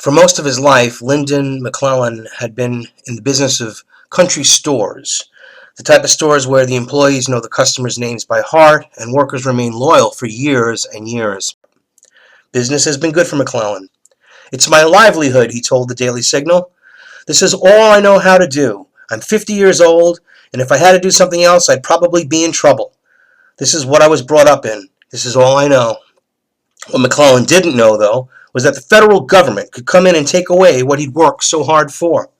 For most of his life, Lyndon McLELLAN had been in the business of country stores, the type of stores where the employees know the customers' names by heart and workers remain loyal for years and years. Business has been good for McLELLAN. "It's my livelihood," he told the Daily Signal. "This is all I know how to do. I'm 50 years old, and if I had to do something else, I'd probably be in trouble. This is what I was brought up in. This is all I know." What McLELLAN didn't know, though, was that the federal government could come in and take away what he'd worked so hard for.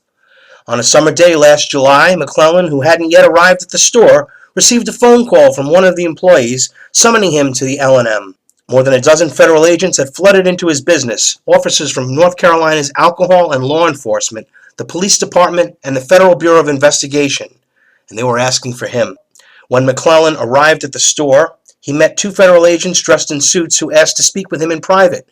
On a summer day last July, McLELLAN, who hadn't yet arrived at the store, received a phone call from one of the employees summoning him to the L&M. More than a dozen federal agents had flooded into his business, officers from North Carolina's Alcohol and Law Enforcement, the Police Department, and the Federal Bureau of Investigation, and they were asking for him. When McLELLAN arrived at the store, he met two federal agents dressed in suits who asked to speak with him in private.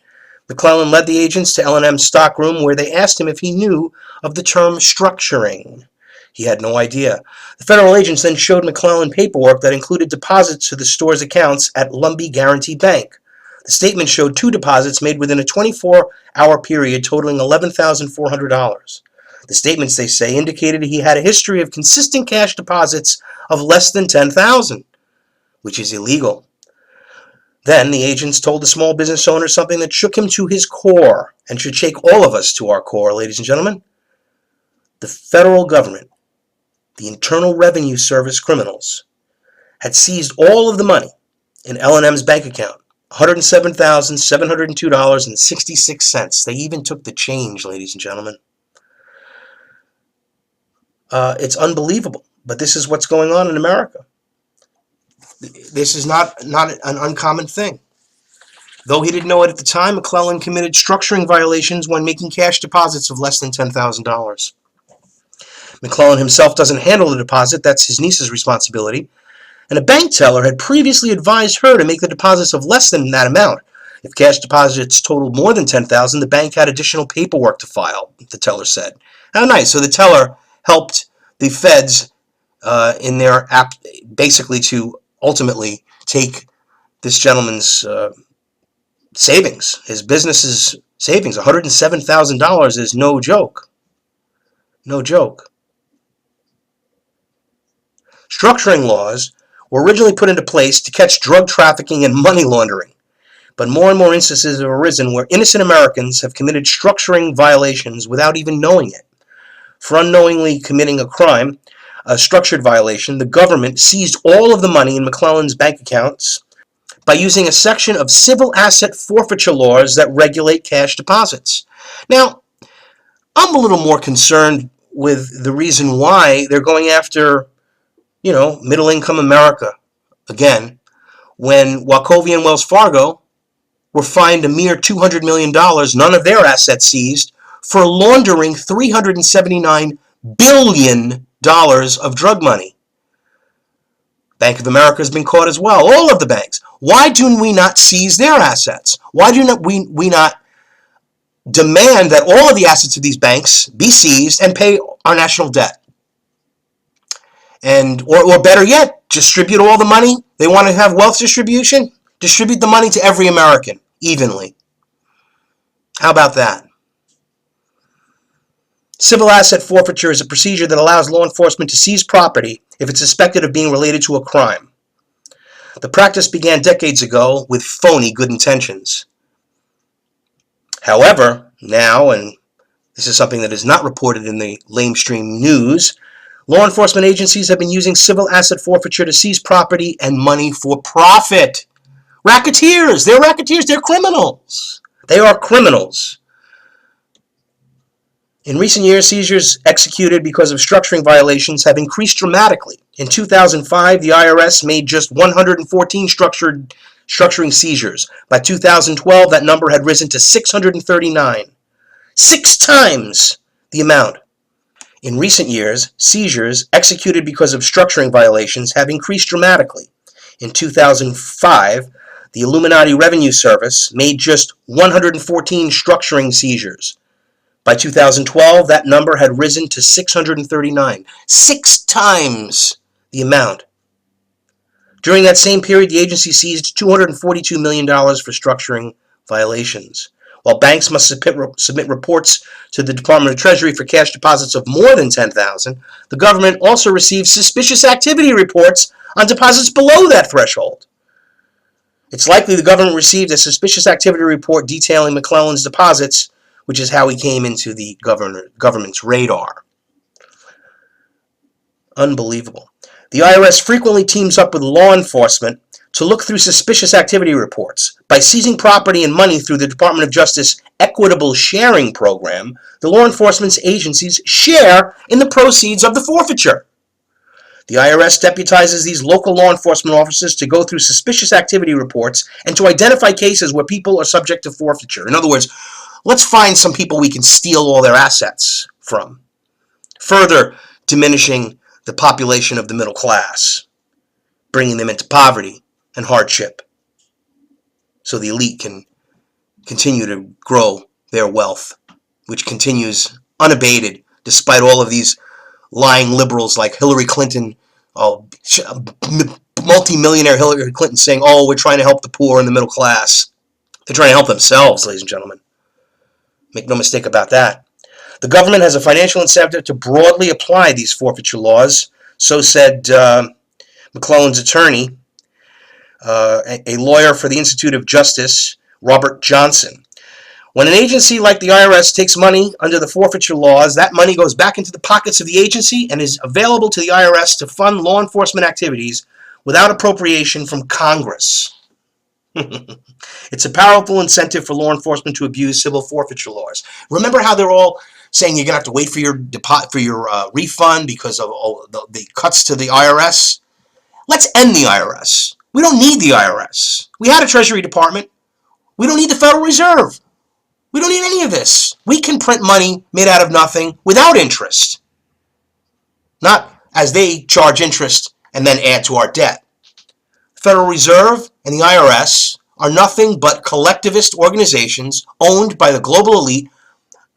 McLELLAN led the agents to L&M's stockroom, where they asked him if he knew of the term structuring. He had no idea. The federal agents then showed McLELLAN paperwork that included deposits to the store's accounts at Lumbee Guaranty Bank. The statement showed two deposits made within a 24-hour period totaling $11,400. The statements, they say, indicated he had a history of consistent cash deposits of less than $10,000, which is illegal. Then the agents told the small business owner something that shook him to his core and should shake all of us to our core, ladies and gentlemen. The federal government, the Internal Revenue Service criminals, had seized all of the money in L&M's bank account, $107,702.66. They even took the change, ladies and gentlemen. It's unbelievable, but this is what's going on in America. This is not an uncommon thing. Though he didn't know it at the time, McLELLAN committed structuring violations when making cash deposits of less than $10,000. McLELLAN himself doesn't handle the deposit. That's his niece's responsibility. And a bank teller had previously advised her to make the deposits of less than that amount. If cash deposits totaled more than $10,000, the bank had additional paperwork to file, the teller said. How nice. So the teller helped the feds in their app basically to ultimately take this gentleman's savings, his business's savings. $107,000 is no joke. No joke. Structuring laws were originally put into place to catch drug trafficking and money laundering, but more and more instances have arisen where innocent Americans have committed structuring violations without even knowing it. For unknowingly committing a crime, a structured violation, the government seized all of the money in McLELLAN's bank accounts by using a section of civil asset forfeiture laws that regulate cash deposits. Now, I'm a little more concerned with the reason why they're going after, middle-income America again, when Wachovia and Wells Fargo were fined a mere $200 million, none of their assets seized, for laundering $379 billion of drug money. Bank of America has been caught as well. All of the banks. Why do we not seize their assets? Why do we not demand that all of the assets of these banks be seized and pay our national debt? Or better yet, distribute all the money. They want to have wealth distribution? Distribute the money to every American evenly. How about that? Civil asset forfeiture is a procedure that allows law enforcement to seize property if it's suspected of being related to a crime. The practice began decades ago with phony good intentions. However, now, and this is something that is not reported in the lamestream news, law enforcement agencies have been using civil asset forfeiture to seize property and money for profit. Racketeers! They're racketeers. They're criminals. They are criminals. In recent years, seizures executed because of structuring violations have increased dramatically. In 2005, the IRS made just 114 structuring seizures. By 2012, that number had risen to 639. 6 times the amount. In recent years, seizures executed because of structuring violations have increased dramatically. In 2005, the Illuminati Revenue Service made just 114 structuring seizures. By 2012, that number had risen to 639. 6 times the amount. During that same period, the agency seized $242 million for structuring violations. While banks must submit reports to the Department of Treasury for cash deposits of more than $10,000, the government also receives suspicious activity reports on deposits below that threshold. It's likely the government received a suspicious activity report detailing McLellan's deposits, which is how he came into the government's radar. Unbelievable. The IRS frequently teams up with law enforcement to look through suspicious activity reports. By seizing property and money through the Department of Justice Equitable Sharing Program, the law enforcement agencies share in the proceeds of the forfeiture. The IRS deputizes these local law enforcement officers to go through suspicious activity reports and to identify cases where people are subject to forfeiture. In other words, let's find some people we can steal all their assets from, further diminishing the population of the middle class, bringing them into poverty and hardship so the elite can continue to grow their wealth, which continues unabated despite all of these lying liberals like Hillary Clinton, multi-millionaire Hillary Clinton saying, oh, we're trying to help the poor and the middle class. They're trying to help themselves, ladies and gentlemen. Make no mistake about that. The government has a financial incentive to broadly apply these forfeiture laws, so said McLellan's attorney, a lawyer for the Institute of Justice, Robert Johnson. When an agency like the IRS takes money under the forfeiture laws, that money goes back into the pockets of the agency and is available to the IRS to fund law enforcement activities without appropriation from Congress. It's a powerful incentive for law enforcement to abuse civil forfeiture laws. Remember how they're all saying you're going to have to wait for your refund because of the cuts to the IRS? Let's end the IRS. We don't need the IRS. We had a Treasury Department. We don't need the Federal Reserve. We don't need any of this. We can print money made out of nothing without interest. Not as they charge interest and then add to our debt. The Federal Reserve and the IRS are nothing but collectivist organizations owned by the global elite.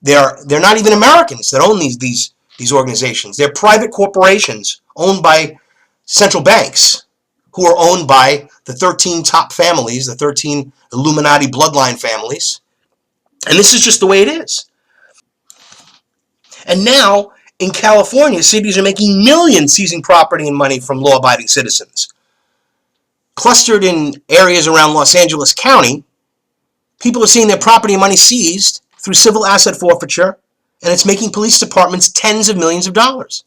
They're not even Americans that own these organizations. They're private corporations owned by central banks who are owned by the 13 top families, the 13 Illuminati bloodline families. And this is just the way it is. And now, in California, cities are making millions seizing property and money from law-abiding citizens. Clustered in areas around Los Angeles County, people are seeing their property and money seized through civil asset forfeiture, and it's making police departments tens of millions of dollars.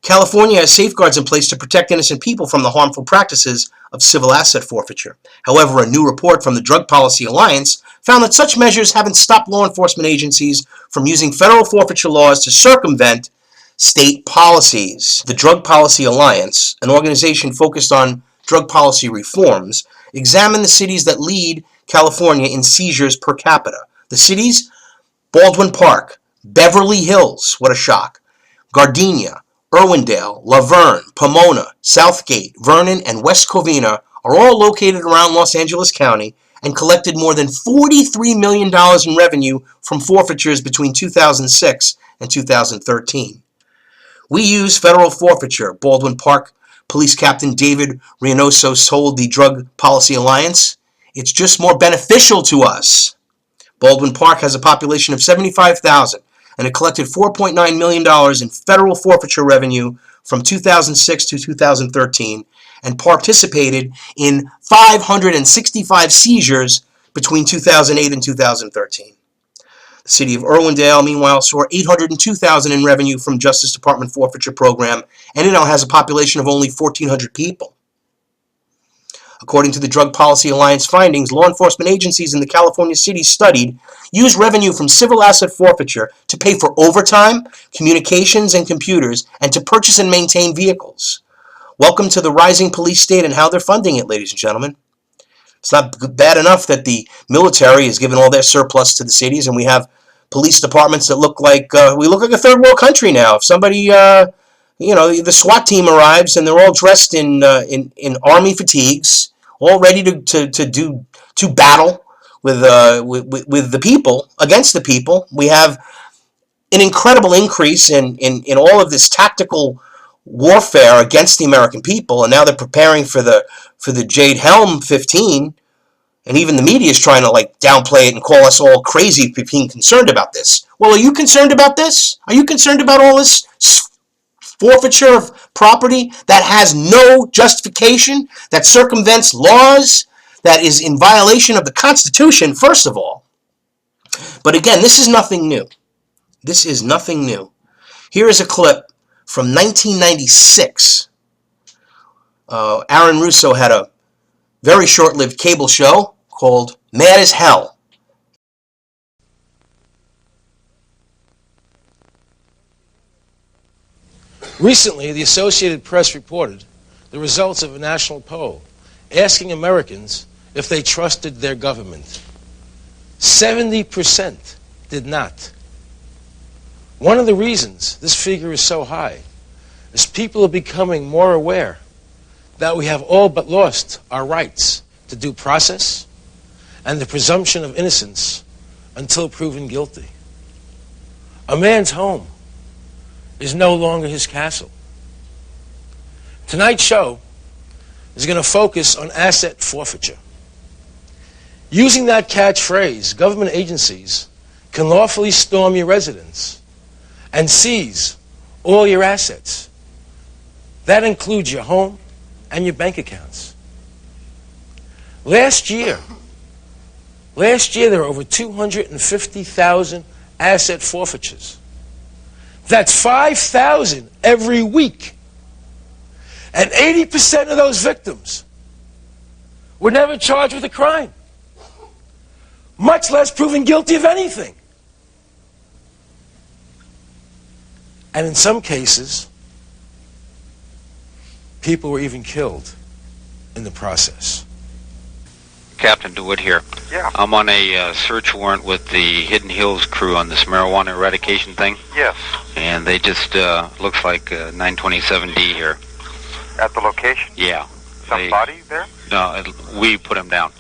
California has safeguards in place to protect innocent people from the harmful practices of civil asset forfeiture. However, a new report from the Drug Policy Alliance found that such measures haven't stopped law enforcement agencies from using federal forfeiture laws to circumvent state policies. The Drug Policy Alliance, an organization focused on drug policy reforms, examined the cities that lead California in seizures per capita. The cities: Baldwin Park, Beverly Hills, what a shock, Gardenia, Irwindale, Laverne, Pomona, Southgate, Vernon, and West Covina are all located around Los Angeles County and collected more than $43 million in revenue from forfeitures between 2006 and 2013. We use federal forfeiture, Baldwin Park Police Captain David Reynoso told the Drug Policy Alliance. It's just more beneficial to us. Baldwin Park has a population of 75,000. And it collected $4.9 million in federal forfeiture revenue from 2006 to 2013 and participated in 565 seizures between 2008 and 2013. The city of Irwindale, meanwhile, saw $802,000 in revenue from Justice Department forfeiture program, and it now has a population of only 1,400 people. According to the Drug Policy Alliance findings, law enforcement agencies in the California cities studied use revenue from civil asset forfeiture to pay for overtime, communications, and computers, and to purchase and maintain vehicles. Welcome to the rising police state and how they're funding it, ladies and gentlemen. It's not bad enough that the military is giving all their surplus to the cities, and we have police departments that look like we look like a third world country now. If somebody the SWAT team arrives and they're all dressed in army fatigues, all ready to battle with the people, against the people. We have an incredible increase in all of this tactical warfare against the American people, and now they're preparing for the Jade Helm 15. And even the media is trying to like downplay it and call us all crazy for being concerned about this. Well, are you concerned about this? Are you concerned about all this forfeiture of property that has no justification, that circumvents laws, that is in violation of the Constitution, first of all? But again, this is nothing new. This is nothing new. Here is a clip from 1996. Aaron Russo had a very short-lived cable show called Mad as Hell. Recently, the Associated Press reported the results of a national poll asking Americans if they trusted their government. 70% did not. One of the reasons this figure is so high is people are becoming more aware that we have all but lost our rights to due process and the presumption of innocence until proven guilty. A man's home is no longer his castle. Tonight's show is going to focus on asset forfeiture. Using that catchphrase, government agencies can lawfully storm your residence and seize all your assets. That includes your home and your bank accounts. Last year there were over 250,000 asset forfeitures. That's 5,000 every week. And 80% of those victims were never charged with a crime, much less proven guilty of anything. And in some cases, people were even killed in the process. Captain DeWitt here. Yeah. I'm on a search warrant with the Hidden Hills crew on this marijuana eradication thing. Yes. And they just, looks like 927D here. At the location? Yeah. Somebody there? No, we put him down.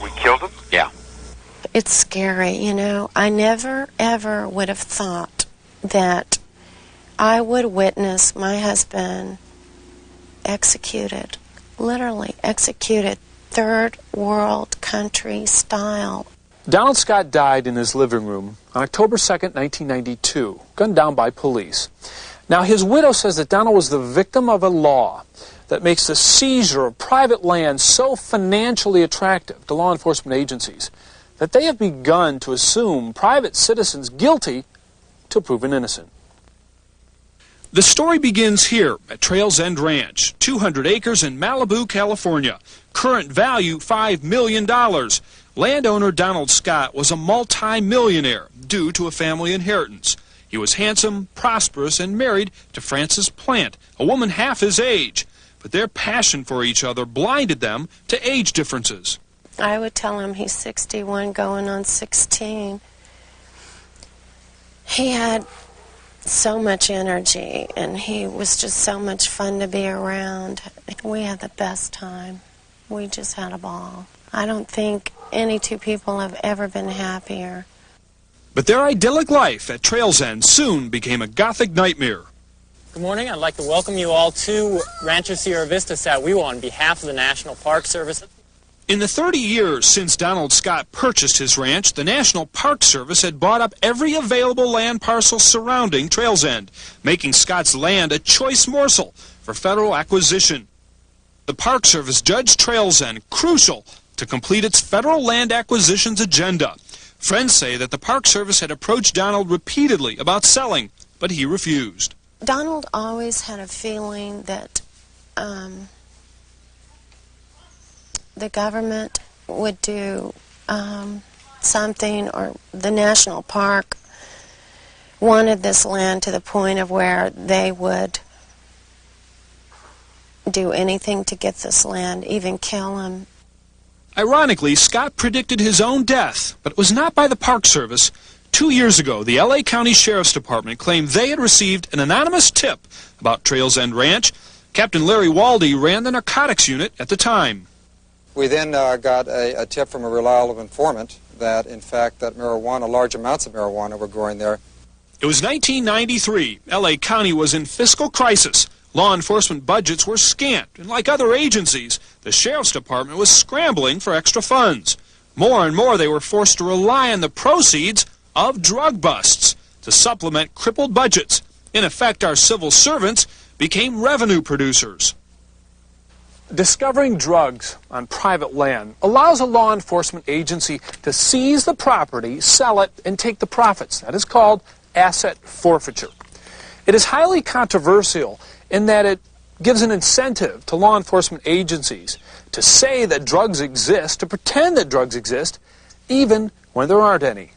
We killed him? Yeah. It's scary, you know. I never, ever would have thought that I would witness my husband executed, literally executed, third world country style. Donald Scott died in his living room on October 2nd, 1992, gunned down by police. Now, his widow says that Donald was the victim of a law that makes the seizure of private land so financially attractive to law enforcement agencies that they have begun to assume private citizens guilty till proven innocent. The story begins here at Trails End Ranch, 200 acres in Malibu, California. Current value, $5 million. Landowner Donald Scott was a multi-millionaire due to a family inheritance. He was handsome, prosperous, and married to Frances Plant, a woman half his age. But their passion for each other blinded them to age differences. I would tell him he's 61 going on 16. He had so much energy, and he was just so much fun to be around. We had the best time. We just had a ball. I don't think any two people have ever been happier. But their idyllic life at Trails End soon became a gothic nightmare. Good morning. I'd like to welcome you all to Rancho Sierra Vista Sahuiwa on behalf of the National Park Service. In the 30 years since Donald Scott purchased his ranch, the National Park Service had bought up every available land parcel surrounding Trails End, making Scott's land a choice morsel for federal acquisition. The Park Service judged Trails End crucial to complete its federal land acquisitions agenda. Friends say that the Park Service had approached Donald repeatedly about selling, but he refused. Donald always had a feeling that the government would do something, or the national park wanted this land to the point of where they would do anything to get this land, even kill him. Ironically, Scott predicted his own death, but it was not by the Park Service. 2 years ago, the LA County Sheriff's Department claimed they had received an anonymous tip about Trails End Ranch. Captain Larry Waldy ran the narcotics unit at the time. We then got a tip from a reliable informant that, in fact, that marijuana, large amounts of marijuana were growing there. It was 1993. LA County was in fiscal crisis. Law enforcement budgets were scant, and like other agencies, the Sheriff's Department was scrambling for extra funds. More and more, they were forced to rely on the proceeds of drug busts to supplement crippled budgets. In effect, our civil servants became revenue producers. Discovering drugs on private land allows a law enforcement agency to seize the property, sell it, and take the profits. That is called asset forfeiture. It is highly controversial in that it gives an incentive to law enforcement agencies to say that drugs exist, to pretend that drugs exist, even when there aren't any.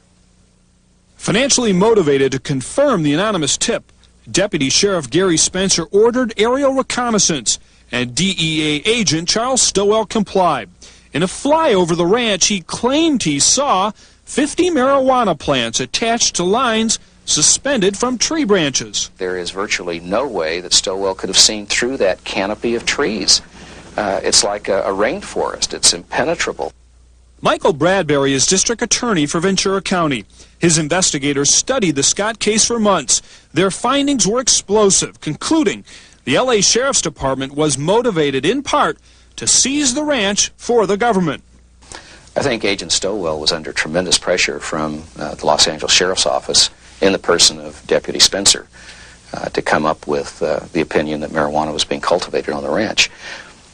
Financially motivated to confirm the anonymous tip, Deputy Sheriff Gary Spencer ordered aerial reconnaissance, and DEA agent Charles Stowell complied. In a flyover the ranch, he claimed he saw 50 marijuana plants attached to lines suspended from tree branches. There is virtually no way that Stowell could have seen through that canopy of trees. It's like a rainforest. It's impenetrable. Michael Bradbury is district attorney for Ventura County. His investigators studied the Scott case for months. Their findings were explosive, concluding the LA Sheriff's Department was motivated in part to seize the ranch for the government. I think Agent Stowell was under tremendous pressure from the Los Angeles Sheriff's Office in the person of Deputy Spencer to come up with the opinion that marijuana was being cultivated on the ranch.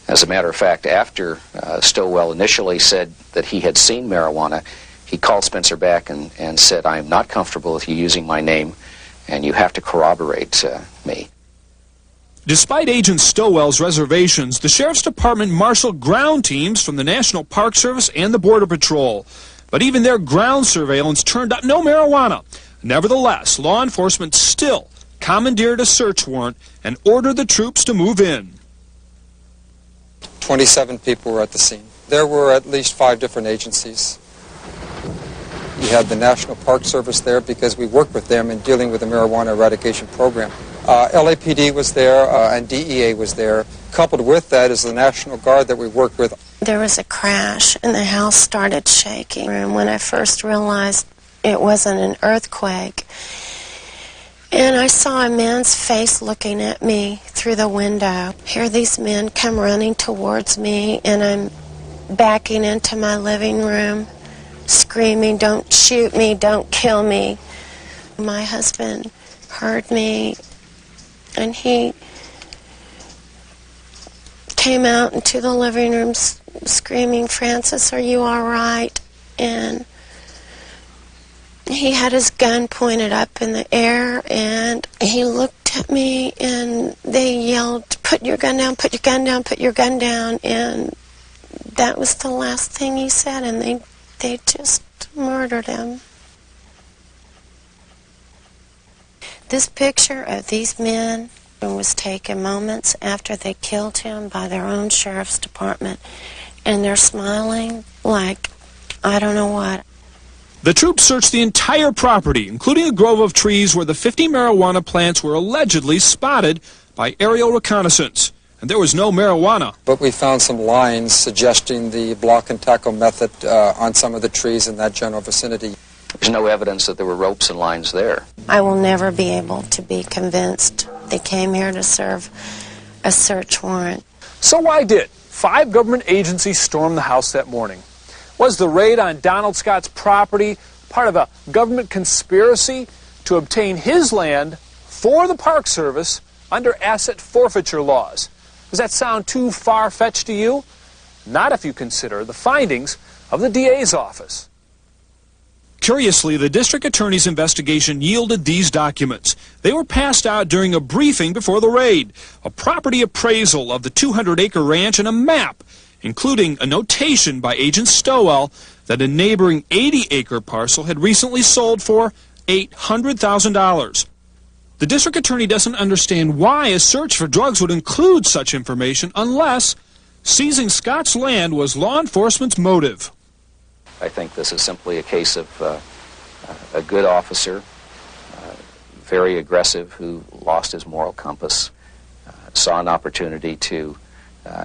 As a matter of fact, after Stowell initially said that he had seen marijuana, he called Spencer back and said, "I am not comfortable with you using my name, and you have to corroborate me." Despite Agent Stowell's reservations, the Sheriff's Department marshaled ground teams from the National Park Service and the Border Patrol. But even their ground surveillance turned up no marijuana. Nevertheless, law enforcement still commandeered a search warrant and ordered the troops to move in. 27 people were at the scene. There were at least 5 different agencies. You had the National Park Service there because we worked with them in dealing with the marijuana eradication program. LAPD was there and DEA was there. Coupled with that is the National Guard that we worked with. There was a crash and the house started shaking. And when I first realized it wasn't an earthquake, and I saw a man's face looking at me through the window. Here these men come running towards me, and I'm backing into my living room, screaming, "Don't shoot me, don't kill me." My husband heard me, and he came out into the living room screaming, "Francis, are you all right?" And he had his gun pointed up in the air, and he looked at me, and they yelled, "Put your gun down, put your gun down, put your gun down." And that was the last thing he said, and they just murdered him. This picture of these men was taken moments after they killed him by their own Sheriff's Department, and they're smiling like, I don't know what. The troops searched the entire property, including a grove of trees where the 50 marijuana plants were allegedly spotted by aerial reconnaissance. And there was no marijuana. But we found some lines suggesting the block and tackle method on some of the trees in that general vicinity. There's no evidence that there were ropes and lines there. I will never be able to be convinced they came here to serve a search warrant. So why did 5 government agencies storm the house that morning? Was the raid on Donald Scott's property part of a government conspiracy to obtain his land for the Park Service under asset forfeiture laws? Does that sound too far-fetched to you? Not if you consider the findings of the DA's office. Curiously, the district attorney's investigation yielded these documents. They were passed out during a briefing before the raid. A property appraisal of the 200-acre ranch and a map, including a notation by Agent Stowell that a neighboring 80-acre parcel had recently sold for $800,000. The district attorney doesn't understand why a search for drugs would include such information unless seizing Scott's land was law enforcement's motive. I think this is simply a case of a good officer, very aggressive, who lost his moral compass, saw an opportunity to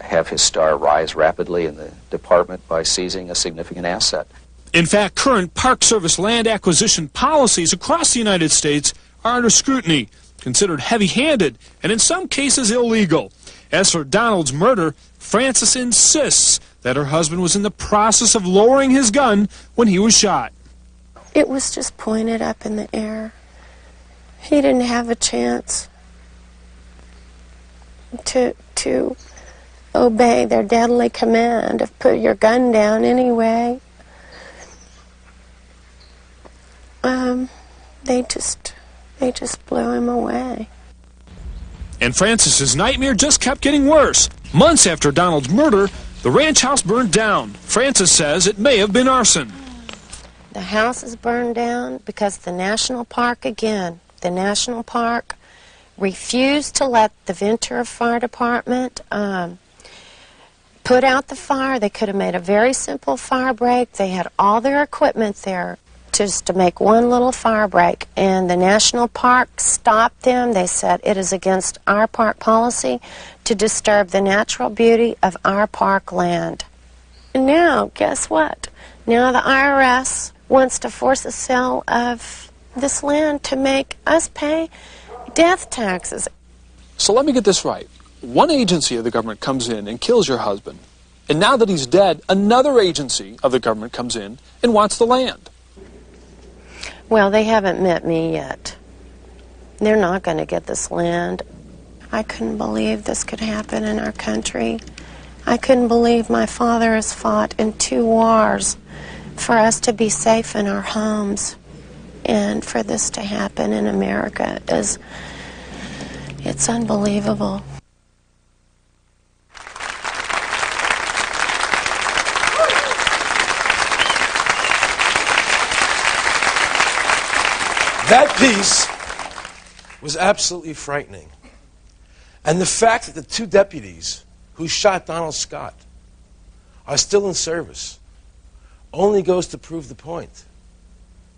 have his star rise rapidly in the department by seizing a significant asset. In fact, current Park Service land acquisition policies across the United States are under scrutiny. considered heavy-handed and in some cases illegal. As for Donald's murder, Frances insists that her husband was in the process of lowering his gun when he was shot. It was just pointed up in the air. He didn't have a chance to obey their deadly command of put your gun down anyway. They just blew him away. And Frances's nightmare just kept getting worse. Months after Donald's murder, the ranch house burned down. Frances says it may have been arson. The house is burned down because the national park refused to let the Ventura Fire Department put out the fire. They could have made a very simple fire break. They had all their equipment there just to make one little fire break, and the national park stopped them. They said it is against our park policy to disturb the natural beauty of our park land. And now, guess what? Now the IRS wants to force a sale of this land to make us pay death taxes. So let me get this right. One agency of the government comes in and kills your husband, and now that he's dead, another agency of the government comes in and wants the land. Well, they haven't met me yet. They're not going to get this land. I couldn't believe this could happen in our country. I couldn't believe my father has fought in 2 wars for us to be safe in our homes. And for this to happen in America it's unbelievable. That piece was absolutely frightening. And the fact that the 2 deputies who shot Donald Scott are still in service only goes to prove the point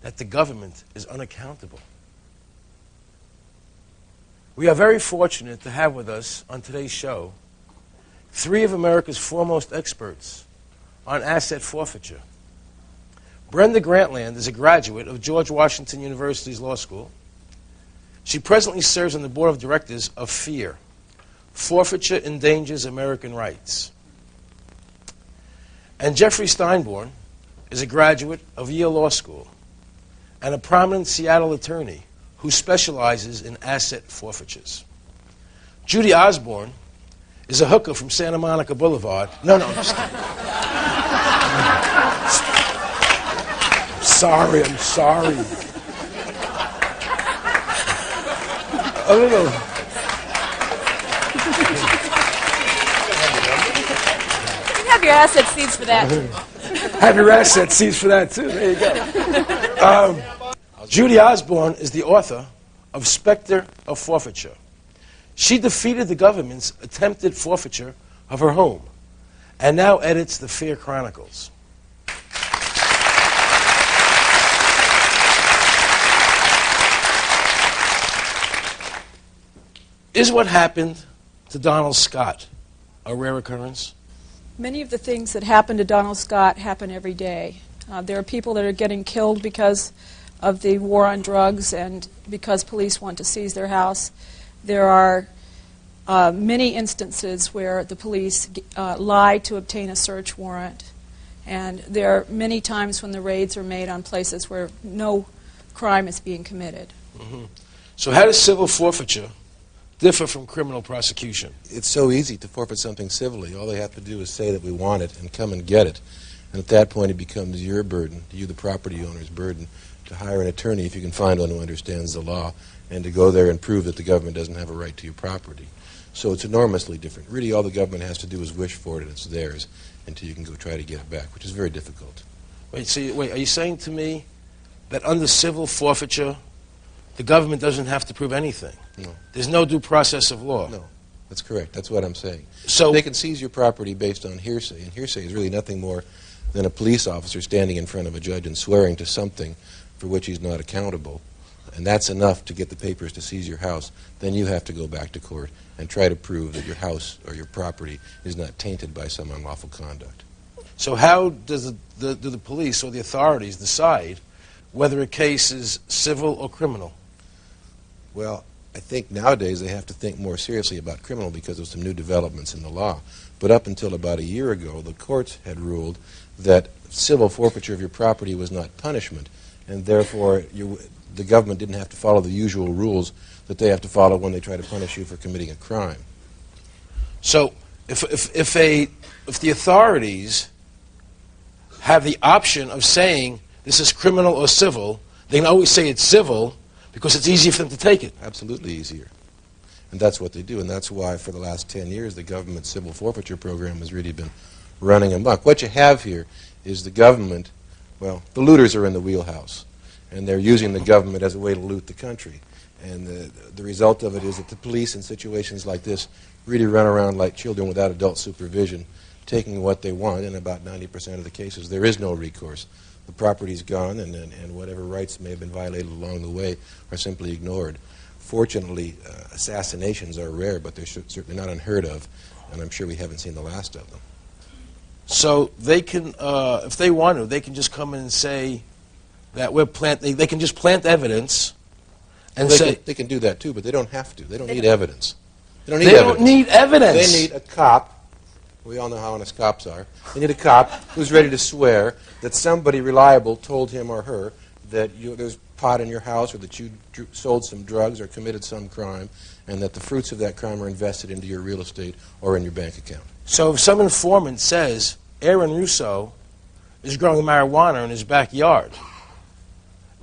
that the government is unaccountable. We are very fortunate to have with us on today's show 3 of America's foremost experts on asset forfeiture. Brenda Grantland is a graduate of George Washington University's law school. She presently serves on the board of directors of FEAR. Forfeiture Endangers American Rights. And Jeffrey Steinborn is a graduate of Yale Law School and a prominent Seattle attorney who specializes in asset forfeitures. Judy Osborne is a hooker from Santa Monica Boulevard. No, I'm just kidding. I'm sorry. A little. You have your asset seeds for that. Have your asset seeds for that too. There you go. Judy Osborne is the author of Spectre of Forfeiture. She defeated the government's attempted forfeiture of her home and now edits the FEAR Chronicles. Is what happened to Donald Scott a rare occurrence? Many of the things that happen to Donald Scott happen every day. There are people that are getting killed because of the war on drugs and because police want to seize their house. There are many instances where the police lie to obtain a search warrant. And there are many times when the raids are made on places where no crime is being committed. Mm-hmm. So how does civil forfeiture differ from criminal prosecution? It's so easy to forfeit something civilly. All they have to do is say that we want it and come and get it. And at that point it becomes your burden, you the property owner's burden, to hire an attorney if you can find one who understands the law and to go there and prove that the government doesn't have a right to your property. So it's enormously different. Really all the government has to do is wish for it and it's theirs until you can go try to get it back, which is very difficult. Wait, are you saying to me that under civil forfeiture the government doesn't have to prove anything? No. There's no due process of law? No, that's correct. That's what I'm saying. So they can seize your property based on hearsay, and hearsay is really nothing more than a police officer standing in front of a judge and swearing to something for which he's not accountable. And that's enough to get the papers to seize your house. Then you have to go back to court and try to prove that your house or your property is not tainted by some unlawful conduct. So how does do the police or the authorities decide whether a case is civil or criminal? Well, I think nowadays they have to think more seriously about criminal because of some new developments in the law. But up until about a year ago, the courts had ruled that civil forfeiture of your property was not punishment, and therefore the government didn't have to follow the usual rules that they have to follow when they try to punish you for committing a crime. So if the authorities have the option of saying this is criminal or civil, they can always say it's civil because it's easier for them to take it. Absolutely easier. And that's what they do, and that's why for the last 10 years the government civil forfeiture program has really been running amok. What you have here is the government, well, the looters are in the wheelhouse, and they're using the government as a way to loot the country. And the result of it is that the police in situations like this really run around like children without adult supervision, taking what they want. In about 90% of the cases, there is no recourse. The property's gone, and whatever rights may have been violated along the way are simply ignored. Fortunately, assassinations are rare, but they're certainly not unheard of, and I'm sure we haven't seen the last of them. So they can, if they want to, they can just come in and say that they can just plant evidence and They can do that too, but they don't have to. They don't need evidence. They don't need evidence. They need a cop. We all know how honest cops are. They need a cop who's ready to swear that somebody reliable told him or her that there's pot in your house, or that you sold some drugs or committed some crime, and that the fruits of that crime are invested into your real estate or in your bank account. So if some informant says Aaron Russo is growing marijuana in his backyard,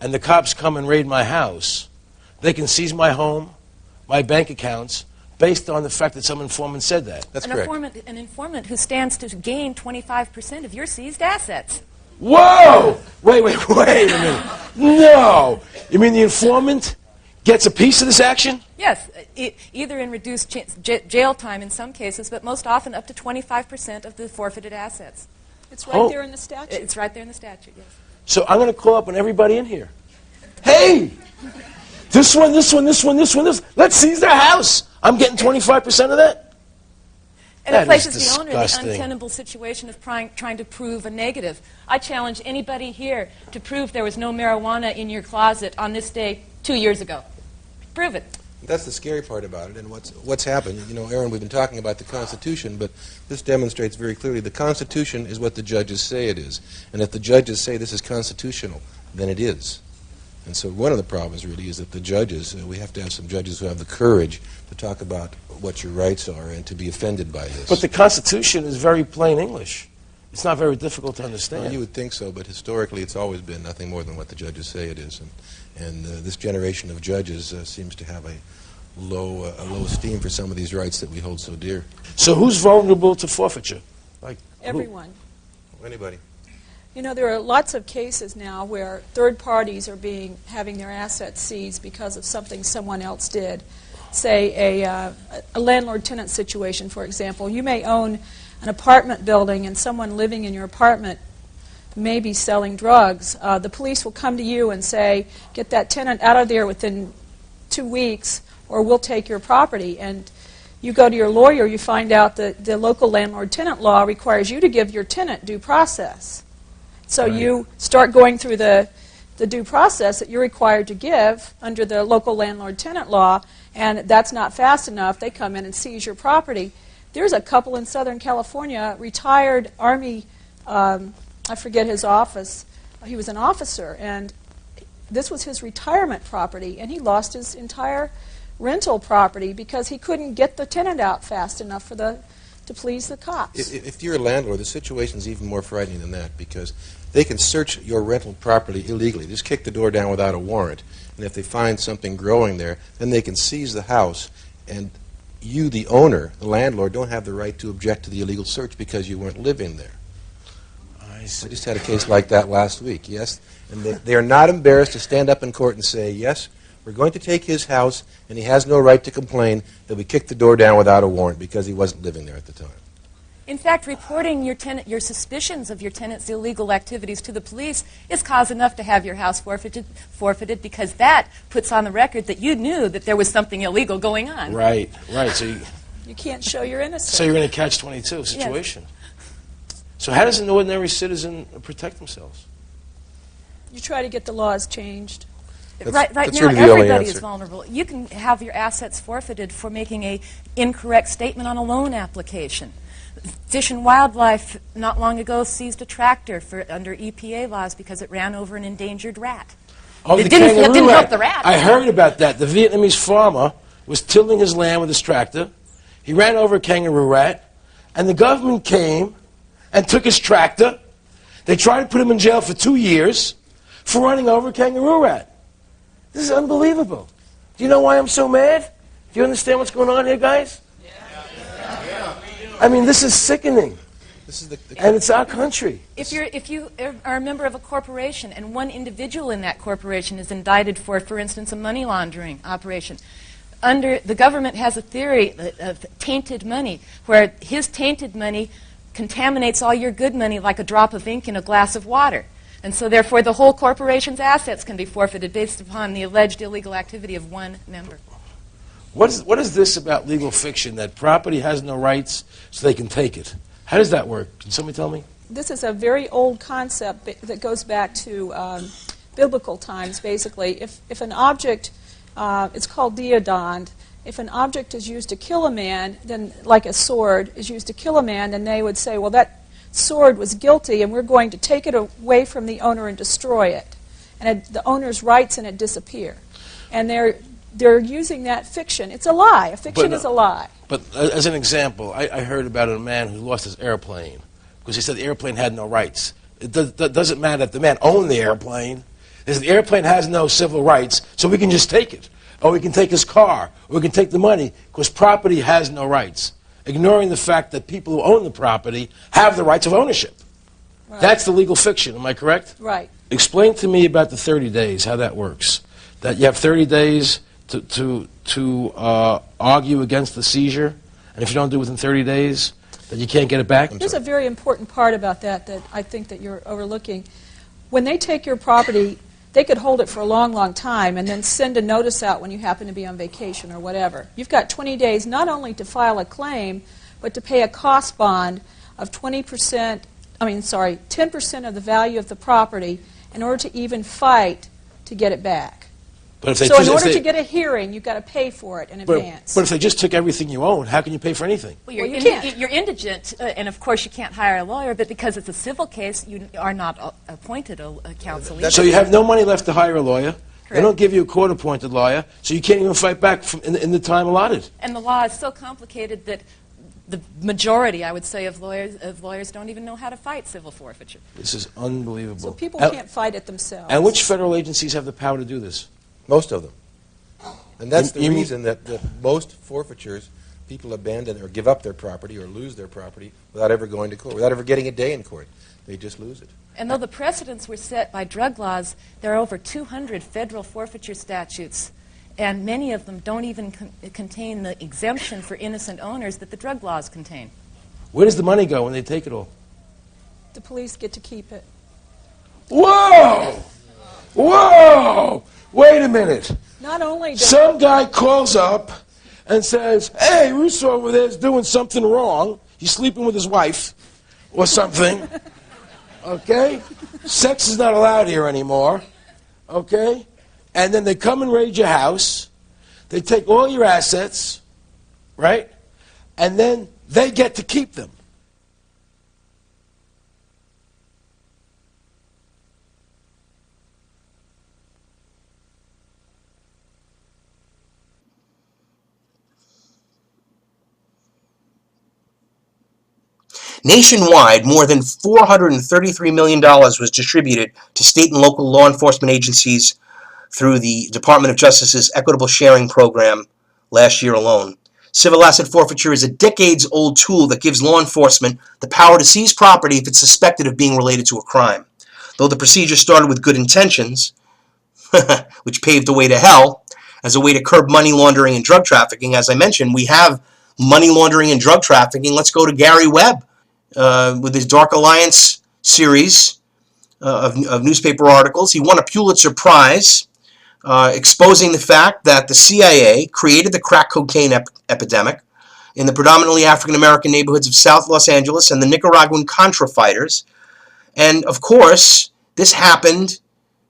and the cops come and raid my house, they can seize my home, my bank accounts, based on the fact that some informant said that. That's correct. An informant who stands to gain 25% of your seized assets. Whoa! Wait a minute. No! You mean the informant gets a piece of this action? Yes, either in reduced jail time in some cases, but most often up to 25% of the forfeited assets. It's right there in the statute. It's right there in the statute, yes. So I'm going to call up on everybody in here. Hey! This one. Let's seize their house. I'm getting 25% of that? And it places the owner in the untenable situation of trying to prove a negative. I challenge anybody here to prove there was no marijuana in your closet on this day 2 years ago. Prove it. That's the scary part about it, and what's happened. You know, Aaron, we've been talking about the Constitution, but this demonstrates very clearly the Constitution is what the judges say it is. And if the judges say this is constitutional, then it is. And so one of the problems really is that the judges, we have to have some judges who have the courage to talk about what your rights are and to be offended by this. But the Constitution is very plain English. It's not very difficult to understand. Well, you would think so, but historically it's always been nothing more than what the judges say it is. And this generation of judges seems to have a low esteem for some of these rights that we hold so dear. So who's vulnerable to forfeiture? Like everyone. Anybody. You know, there are lots of cases now where third parties are having their assets seized because of something someone else did. Say a landlord-tenant situation, for example. You may own an apartment building and someone living in your apartment may be selling drugs. The police will come to you and say, get that tenant out of there within 2 weeks or we'll take your property. And you go to your lawyer, you find out that the local landlord-tenant law requires you to give your tenant due process. So you start going through the due process that you're required to give under the local landlord-tenant law, and that's not fast enough. They come in and seize your property. There's a couple in Southern California, retired Army, I forget his office. He was an officer, and this was his retirement property, and he lost his entire rental property because he couldn't get the tenant out fast enough to please the cops. If you're a landlord, the situation is even more frightening than that because they can search your rental property illegally. Just kick the door down without a warrant. And if they find something growing there, then they can seize the house. And you, the owner, the landlord, don't have the right to object to the illegal search because you weren't living there. I just had a case like that last week, yes. And they are not embarrassed to stand up in court and say, yes, we're going to take his house, and he has no right to complain that we kicked the door down without a warrant because he wasn't living there at the time. In fact, reporting your suspicions of your tenant's illegal activities to the police is cause enough to have your house forfeited because that puts on the record that you knew that there was something illegal going on. Right. So you can't show your innocence. So you're in a catch-22 situation. Yes. So how does an ordinary citizen protect themselves? You try to get the laws changed. Right that's now, really the only everybody is answer. vulnerable. You can have your assets forfeited for making a incorrect statement on a loan application. Fish and Wildlife not long ago seized a tractor under EPA laws because it ran over an endangered rat. Oh, It didn't help the rat. I heard about that. The Vietnamese farmer was tilling his land with his tractor. He ran over a kangaroo rat, and the government came and took his tractor. They tried to put him in jail for 2 years for running over a kangaroo rat. This is unbelievable. Do you know why I'm so mad? Do you understand what's going on here, guys? I mean, this is sickening. This is and it's our country. If you are a member of a corporation and one individual in that corporation is indicted for instance, a money laundering operation, the government has a theory of tainted money, where his tainted money contaminates all your good money like a drop of ink in a glass of water. And so therefore the whole corporation's assets can be forfeited based upon the alleged illegal activity of one member. What is this about legal fiction, that property has no rights so they can take it? How does that work? Can somebody tell me? This is a very old concept that goes back to biblical times, basically. If an object, it's called deodond, if an object is used to kill a man, then like a sword is used to kill a man, then they would say, well, that sword was guilty and we're going to take it away from the owner and destroy it. And the owner's rights in it disappear. And they're using that fiction. It's a lie. A fiction is a lie. But as an example, I heard about a man who lost his airplane because he said the airplane had no rights. It doesn't matter if the man owned the airplane. The airplane has no civil rights, so we can just take it. Or we can take his car, or we can take the money, because property has no rights, ignoring the fact that people who own the property have the rights of ownership. Right. That's the legal fiction, am I correct? Right. Explain to me about the 30 days, how that works. That you have 30 days to argue against the seizure, and if you don't do it within 30 days, then you can't get it back? There's a very important part about that I think that you're overlooking. When they take your property, they could hold it for a long, long time and then send a notice out when you happen to be on vacation or whatever. You've got 20 days not only to file a claim, but to pay a cost bond of 10% of the value of the property in order to even fight to get it back. So in order to get a hearing, you've got to pay for it in advance. But if they just took everything you own, how can you pay for anything? Well, you can't. You're indigent, and of course you can't hire a lawyer, but because it's a civil case, you are not appointed a counsel. So you have no money left to hire a lawyer. Correct. They don't give you a court-appointed lawyer, so you can't even fight back in the time allotted. And the law is so complicated that the majority, I would say, of lawyers don't even know how to fight civil forfeiture. This is unbelievable. So people can't fight it themselves. And which federal agencies have the power to do this? Most of them. And that's the reason that most forfeitures, people abandon or give up their property or lose their property without ever going to court, without ever getting a day in court. They just lose it. And though the precedents were set by drug laws, there are over 200 federal forfeiture statutes, and many of them don't even contain the exemption for innocent owners that the drug laws contain. Where does the money go when they take it all? The police get to keep it. Whoa! Whoa! Wait a minute. Not only some guy calls up and says, hey, Russo over there is doing something wrong. He's sleeping with his wife or something. Okay? Sex is not allowed here anymore. Okay? And then they come and raid your house. They take all your assets, right? And then they get to keep them. Nationwide, more than $433 million was distributed to state and local law enforcement agencies through the Department of Justice's Equitable Sharing Program last year alone. Civil asset forfeiture is a decades-old tool that gives law enforcement the power to seize property if it's suspected of being related to a crime. Though the procedure started with good intentions, which paved the way to hell, as a way to curb money laundering and drug trafficking. As I mentioned, we have money laundering and drug trafficking. Let's go to Gary Webb. With his Dark Alliance series of newspaper articles. He won a Pulitzer Prize exposing the fact that the CIA created the crack cocaine epidemic in the predominantly African-American neighborhoods of South Los Angeles and the Nicaraguan Contra fighters. And, of course, this happened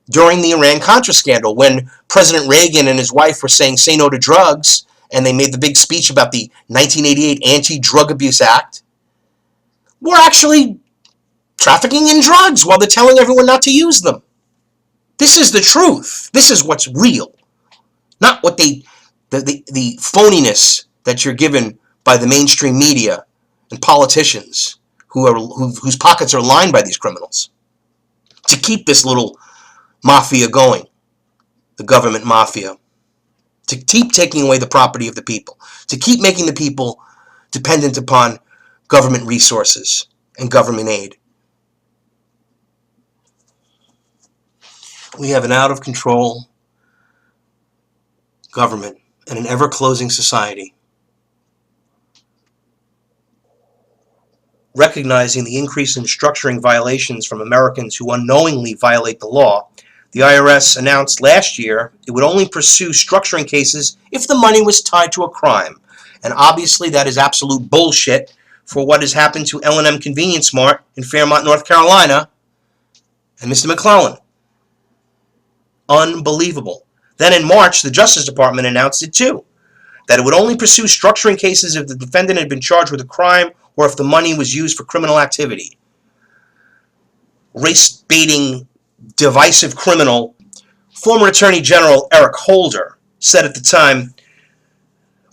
during the Iran-Contra scandal, when President Reagan and his wife were saying, say no to drugs, and they made the big speech about the 1988 Anti-Drug Abuse Act, were actually trafficking in drugs while they're telling everyone not to use them. This is the truth. This is what's real. Not what the phoniness that you're given by the mainstream media and politicians whose pockets are lined by these criminals to keep this little mafia going, the government mafia, to keep taking away the property of the people, to keep making the people dependent upon government resources and government aid. We have an out-of-control government and an ever-closing society. Recognizing the increase in structuring violations from Americans who unknowingly violate the law, the IRS announced last year it would only pursue structuring cases if the money was tied to a crime. And obviously that is absolute bullshit for what has happened to L&M Convenience Mart in Fairmont, North Carolina, and Mr. McLELLAN. Unbelievable. Then in March, the Justice Department announced it too, that it would only pursue structuring cases if the defendant had been charged with a crime or if the money was used for criminal activity. Race-baiting, divisive criminal, former Attorney General Eric Holder said at the time,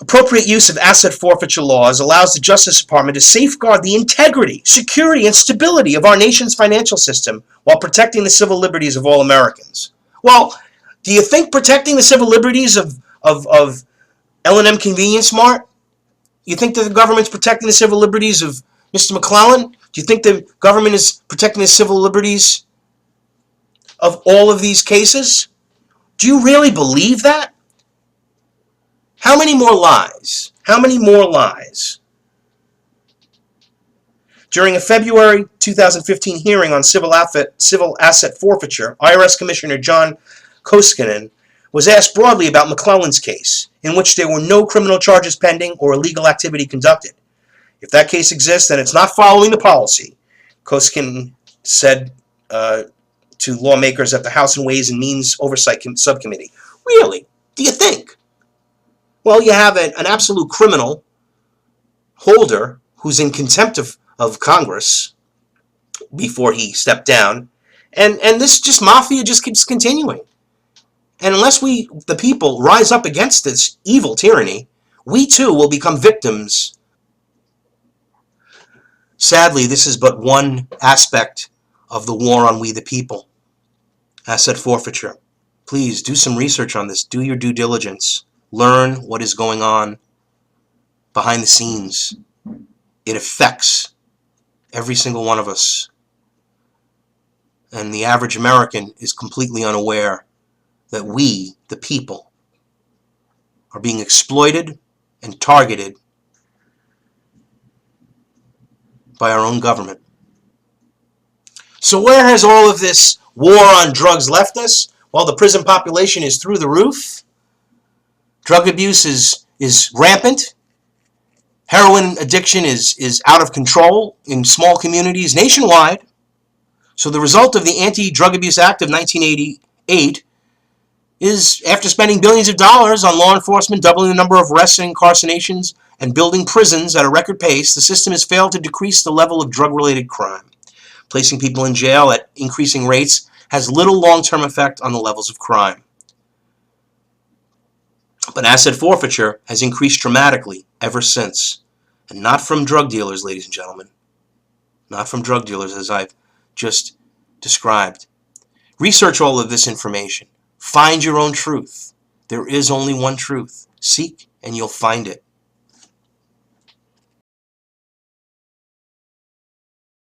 appropriate use of asset forfeiture laws allows the Justice Department to safeguard the integrity, security, and stability of our nation's financial system while protecting the civil liberties of all Americans. Well, do you think protecting the civil liberties of L&M Convenience Mart? You think that the government's protecting the civil liberties of Mr. McLELLAN? Do you think the government is protecting the civil liberties of all of these cases? Do you really believe that? How many more lies? How many more lies? During a February 2015 hearing on civil asset forfeiture, IRS Commissioner John Koskinen was asked broadly about McLellan's case, in which there were no criminal charges pending or illegal activity conducted. If that case exists, then it's not following the policy, Koskinen said to lawmakers at the House and Ways and Means Oversight Subcommittee. Really? Do you think? Well, you have an absolute criminal, Holder, who's in contempt of Congress before he stepped down, and this just mafia just keeps continuing. And unless we, the people, rise up against this evil tyranny, we too will become victims. Sadly, this is but one aspect of the war on we the people. Asset forfeiture. Please do some research on this. Do your due diligence. Learn what is going on behind the scenes. It affects every single one of us. And the average American is completely unaware that we, the people, are being exploited and targeted by our own government. So where has all of this war on drugs left us? Well, the prison population is through the roof. Drug abuse is rampant. Heroin addiction is out of control in small communities nationwide. So the result of the Anti-Drug Abuse Act of 1988 is, after spending billions of dollars on law enforcement, doubling the number of arrests and incarcerations, and building prisons at a record pace, the system has failed to decrease the level of drug-related crime. Placing people in jail at increasing rates has little long-term effect on the levels of crime. But asset forfeiture has increased dramatically ever since. And not from drug dealers, ladies and gentlemen. Not from drug dealers, as I've just described. Research all of this information. Find your own truth. There is only one truth. Seek and you'll find it.